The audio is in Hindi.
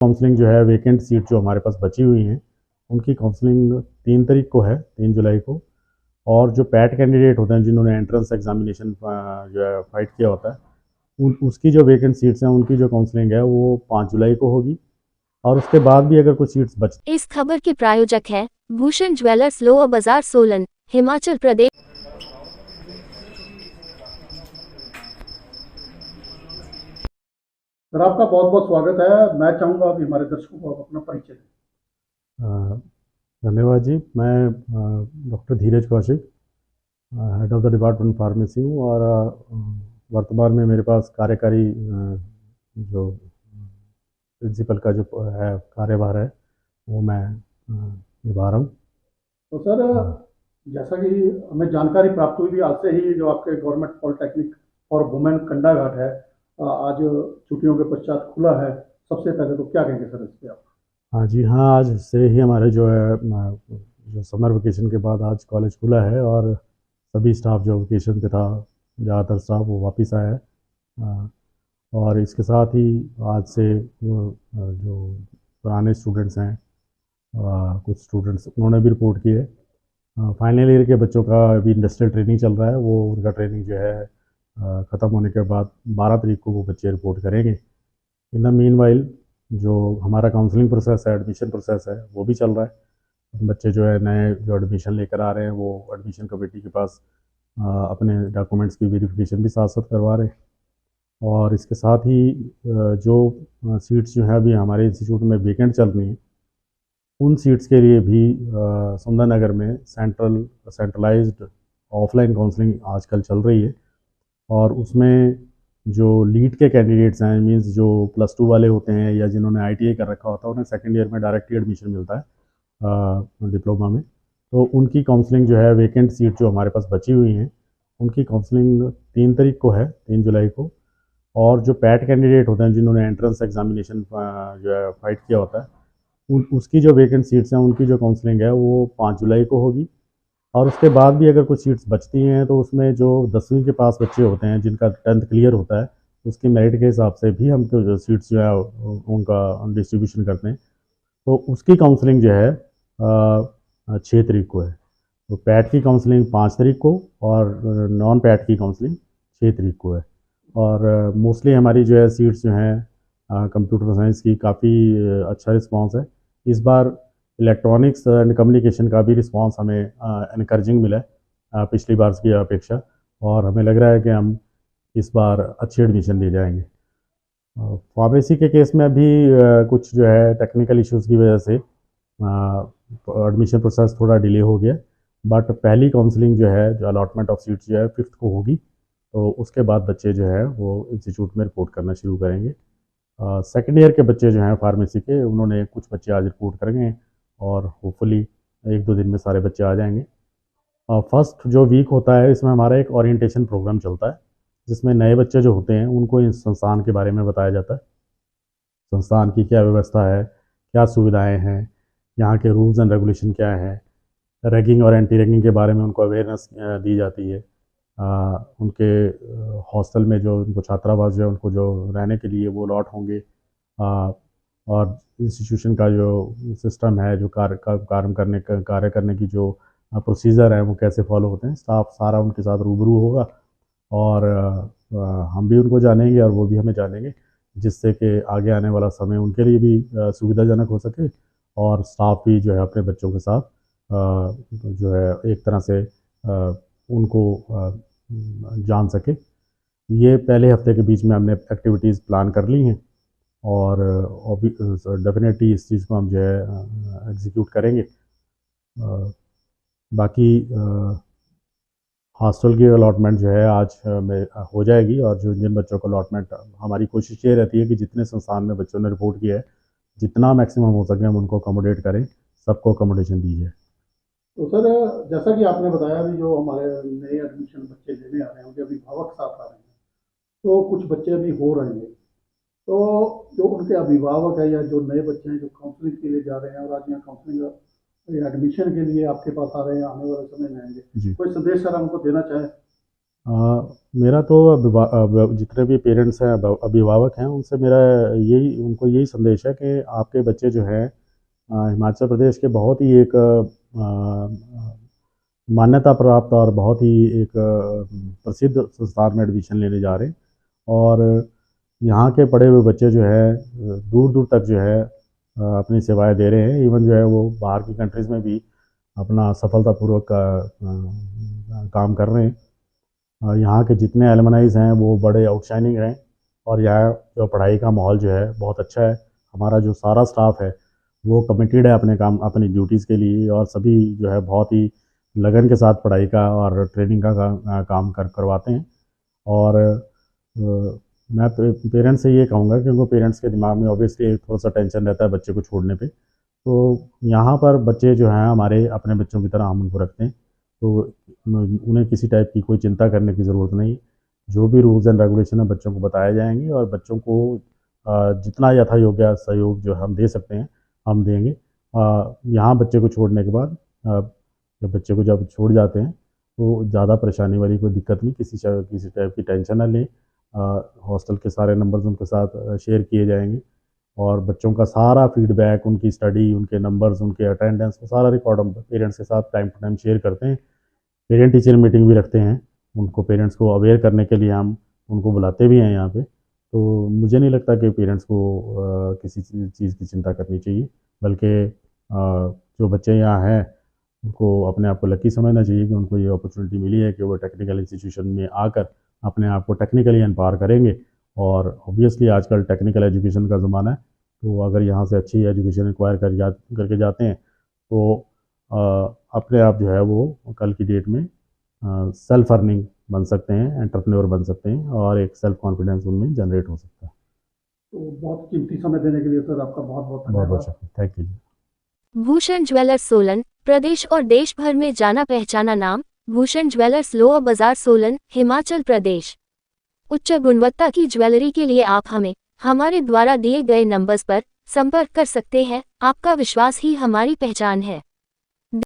काउंसलिंग जो है वेकेंट सीट जो हमारे पास बची हुई हैं उनकी काउंसलिंग 3 तारीख को है, 3 जुलाई को। और जो पैट कैंडिडेट होते हैं जिन्होंने एंट्रेंस एग्जामिनेशन जो है फाइट किया होता है उसकी जो वेकेंट सीट्स हैं उनकी जो काउंसलिंग है वो 5 जुलाई को होगी। और उसके बाद भी अगर कुछ सीट्स बच इस खबर के प्रायोजक हैं भूषण ज्वेलर्स, लोअर बाजार, सोलन, हिमाचल प्रदेश। सर, आपका बहुत बहुत स्वागत है। मैं चाहूँगा अभी हमारे दर्शकों को आप अपना परिचय दें। धन्यवाद जी। मैं doctor Dheeraj Kaushik, head of the department pharmacy हूँ। और वर्तमान में मेरे पास कार्यकारी जो प्रिंसिपल का जो है कार्यभार है वो मैं निभा रहा हूँ। तो सर, जैसा कि हमें जानकारी प्राप्त हुई थी, आज से ही जो आपके government polytechnic for women Kandaghat है आज छुट्टियों के पश्चात खुला है। सबसे पहले तो क्या कहेंगे सर इस पर आप? हाँ जी, हाँ, आज से ही हमारे जो है जो समर वेकेशन के बाद आज कॉलेज खुला है और सभी स्टाफ जो वेकेशन पे था, ज़्यादातर स्टाफ वो वापस आया है। और इसके साथ ही आज से जो पुराने स्टूडेंट्स हैं, कुछ स्टूडेंट्स उन्होंने भी रिपोर्ट की है। फाइनल ईयर के बच्चों का अभी इंडस्ट्रियल ट्रेनिंग चल रहा है, वो उनका ट्रेनिंग जो है ख़त्म होने के बाद 12 तारीख को वो बच्चे रिपोर्ट करेंगे। इन द मीन वाइल जो हमारा काउंसलिंग प्रोसेस है, एडमिशन प्रोसेस है, वो भी चल रहा है। बच्चे जो है नए जो एडमिशन लेकर आ रहे हैं वो एडमिशन कमेटी के पास अपने डॉक्यूमेंट्स की वेरिफिकेशन भी साथ साथ करवा रहे हैं। और इसके साथ ही जो सीट्स जो है अभी हमारे इंस्टीट्यूट में वेकेंट चल रही हैं उन सीट्स के लिए भी सुंदरनगर में सेंट्रलाइज्ड ऑफलाइन काउंसलिंग आजकल चल रही है। और उसमें जो लीड के कैंडिडेट्स हैं, मींस जो +2 वाले होते हैं या जिन्होंने ITI कर रखा होता है, उन्हें सेकेंड ईयर में डायरेक्टली एडमिशन मिलता है डिप्लोमा में। तो उनकी काउंसलिंग जो है वेकेंट सीट जो हमारे पास बची हुई हैं उनकी काउंसलिंग 3 तारीख को है, 3 जुलाई को। और जो पैट कैंडिडेट होते हैं जिन्होंने एंट्रेंस एग्जामिनेशन जो है फाइट किया होता है उसकी जो वेकेंट सीट्स हैं उनकी जो काउंसलिंग है वो 5 जुलाई को होगी। और उसके बाद भी अगर कुछ सीट्स बचती हैं तो उसमें जो 10वीं के पास बच्चे होते हैं जिनका 10th क्लियर होता है उसकी मेरिट के हिसाब से भी हम जो सीट्स जो है उनका डिस्ट्रीब्यूशन करते हैं। तो उसकी काउंसलिंग जो है 6 तारीख को है। तो पैट की काउंसलिंग 5 तारीख को और नॉन पैट की काउंसलिंग 6 तारीख को है। और मोस्टली हमारी जो है सीट्स जो हैं कंप्यूटर साइंस की काफ़ी अच्छा रिस्पांस है। इस बार इलेक्ट्रॉनिक्स एंड कम्युनिकेशन का भी रिस्पांस हमें इनकरेजिंग मिला है पिछली बार की अपेक्षा। और हमें लग रहा है कि हम इस बार अच्छी एडमिशन ले जाएंगे। फार्मेसी के केस में अभी कुछ जो है टेक्निकल इश्यूज़ की वजह से एडमिशन प्रोसेस थोड़ा डिले हो गया। बट पहली काउंसलिंग जो है, जो अलॉटमेंट ऑफ सीट्स जो है 5th को होगी। तो उसके बाद बच्चे जो है वो इंस्टीट्यूट में रिपोर्ट करना शुरू करेंगे। सेकेंड ईयर के बच्चे जो हैं फार्मेसी के, उन्होंने कुछ बच्चे आज रिपोर्ट करेंगे और होपफुली 1-2 दिन में सारे बच्चे आ जाएंगे। फर्स्ट जो वीक होता है इसमें हमारा एक ओरिएंटेशन प्रोग्राम चलता है जिसमें नए बच्चे जो होते हैं उनको इस संस्थान के बारे में बताया जाता है। संस्थान की क्या व्यवस्था है, क्या सुविधाएं हैं, यहाँ के रूल्स एंड रेगुलेशन क्या है, रैगिंग और एंटी रैगिंग के बारे में उनको अवेयरनेस दी जाती है। उनके हॉस्टल में जो उनको छात्रावास जो है उनको जो रहने के लिए वो अलॉट होंगे। और इंस्टीट्यूशन का जो सिस्टम है, जो कार्य करने की जो प्रोसीजर है वो कैसे फॉलो होते हैं, स्टाफ सारा उनके साथ रूबरू होगा। और हम भी उनको जानेंगे और वो भी हमें जानेंगे, जिससे कि आगे आने वाला समय उनके लिए भी सुविधाजनक हो सके और स्टाफ भी जो है अपने बच्चों के साथ जो है एक तरह से उनको जान सके। ये पहले हफ्ते के बीच में हमने एक्टिविटीज़ प्लान कर ली हैं और डेफिनेटली इस चीज़ को हम जो है एग्जीक्यूट करेंगे। बाकी हॉस्टल की अलॉटमेंट जो है आज में हो जाएगी। और जो जिन बच्चों को अलॉटमेंट, हमारी कोशिश ये रहती है कि जितने संस्थान में बच्चों ने रिपोर्ट किया है जितना मैक्सिमम हो सके हम उनको अकोमोडेट करें, सबको अकोमोडेशन दी जाए। तो सर, जैसा कि आपने बताया भी जो हमारे नए एडमिशन बच्चे लेने आ रहे हैं उनके अभिभावक साथ आ रहे हैं, तो कुछ बच्चे अभी हो रहे हैं। तो जो उनके अभिभावक है या जो नए बच्चे हैं जो काउंसलिंग के लिए जा रहे हैं और आज यहाँ काउंसलिंग एडमिशन के लिए आपके पास आ रहे हैं, आने वाले समय में आएंगे, जी, कोई संदेश सर हमको देना चाहे? मेरा तो जितने भी पेरेंट्स हैं, अभिभावक हैं, उनसे मेरा उनको यही संदेश है कि आपके बच्चे जो हैं हिमाचल प्रदेश के बहुत ही एक मान्यता प्राप्त और बहुत ही एक प्रसिद्ध संस्थान में एडमिशन लेने जा रहे हैं। और यहाँ के पढ़े हुए बच्चे जो है दूर दूर तक जो है अपनी सेवाएं दे रहे हैं। इवन जो है वो बाहर की कंट्रीज़ में भी अपना सफलतापूर्वक काम कर रहे हैं। और यहाँ के जितने एलमनाइज हैं वो बड़े आउटशाइनिंग हैं। और यहाँ जो पढ़ाई का माहौल जो है बहुत अच्छा है। हमारा जो सारा स्टाफ है वो कमिटेड है अपने काम, अपनी ड्यूटीज़ के लिए, और सभी जो है बहुत ही लगन के साथ पढ़ाई का और ट्रेनिंग का काम करवाते हैं। और मैं पेरेंट्स से ये कहूँगा कि उनको, पेरेंट्स के दिमाग में ऑब्वियसली थोड़ा सा टेंशन रहता है बच्चे को छोड़ने पे। तो यहाँ पर बच्चे जो हैं हमारे अपने बच्चों की तरह हम उनको रखते हैं। तो उन्हें किसी टाइप की कोई चिंता करने की ज़रूरत नहीं। जो भी रूल्स एंड रेगुलेशन है बच्चों को बताए जाएंगे, और बच्चों को जितना यथा योग्य सहयोग जो हम दे सकते हैं हम देंगे। यहाँ बच्चे को छोड़ने के बाद जब बच्चे को जब छोड़ जाते हैं तो ज़्यादा परेशानी वाली कोई दिक्कत नहीं, किसी टाइप की टेंशन ना लें। हॉस्टल के सारे नंबर्स उनके साथ शेयर किए जाएंगे, और बच्चों का सारा फीडबैक, उनकी स्टडी, उनके नंबर्स, उनके अटेंडेंस, सारा रिकॉर्ड हम पेरेंट्स के साथ टाइम टू टाइम शेयर करते हैं। पेरेंट टीचर मीटिंग भी रखते हैं, उनको पेरेंट्स को अवेयर करने के लिए हम उनको बुलाते भी हैं यहाँ पे। तो मुझे नहीं लगता कि पेरेंट्स को किसी चीज़ की चिंता करनी चाहिए, बल्कि जो बच्चे यहाँ हैं उनको अपने आप को लकी समझना चाहिए कि उनको ये अपॉर्चुनिटी मिली है कि वो टेक्निकल इंस्टीट्यूशन में आकर अपने आप को टेक्निकली एम्पावर करेंगे। और ऑब्वियसली आजकल टेक्निकल एजुकेशन का ज़माना है, तो अगर यहाँ से अच्छी एजुकेशन एक्वायर करके जाते हैं तो अपने आप जो है वो कल की डेट में सेल्फ अर्निंग बन सकते हैं, एंटरप्रेन्योर बन सकते हैं, और एक सेल्फ कॉन्फिडेंस उनमें जनरेट हो सकता है। तो बहुत कीमती समय देने के लिए सर आपका बहुत बहुत बहुत बहुत धन्यवाद। शुक्रिया, thank you. Bhushan jewellers Solan, प्रदेश और देश भर में जाना पहचाना नाम। भूषण ज्वेलर्स लोअर बाजार सोलन, हिमाचल प्रदेश। उच्च गुणवत्ता की ज्वेलरी के लिए आप हमें हमारे द्वारा दिए गए नंबर्स पर संपर्क कर सकते हैं। आपका विश्वास ही हमारी पहचान है।